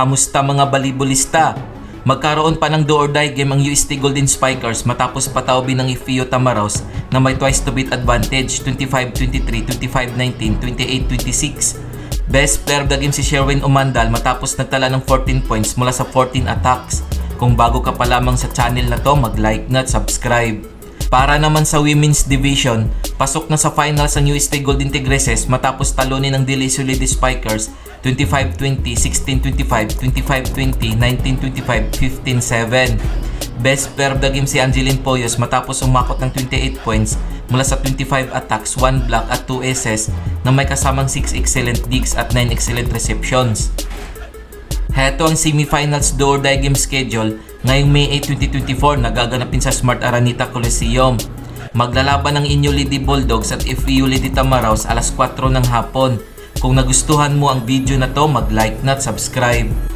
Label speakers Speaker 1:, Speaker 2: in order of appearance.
Speaker 1: Kamusta mga balibulista? Magkaroon pa ng do or die game ang UST Golden Spikers matapos patawbin ng Ifio Tamaraws na may twice to beat advantage 25-23, 25-19, 28-26. Best player of the game si Sherwin Umandal matapos nagtala ng 14 points mula sa 14 attacks. Kung bago ka pa lamang sa channel na to, mag-like na at subscribe. Para naman sa Women's Division, pasok na sa finals ang UST Golden Tigresses matapos talunin ng Dili Solid Spikers 25-20, 16-25, 25-20, 19-25, 15-7. Best player of the game si Angeline Poyos matapos umakot ng 28 points mula sa 25 attacks, 1 block at 2 aces na may kasamang 6 excellent digs at 9 excellent receptions. Heto ang semifinals do or die game schedule ngayong May 8, 2024 na gaganapin sa Smart Araneta Coliseum. Maglalaban ang inyo Lady Bulldogs at FEU Lady Tamaraws alas 4 ng hapon. Kung nagustuhan mo ang video na to, mag-like na at subscribe.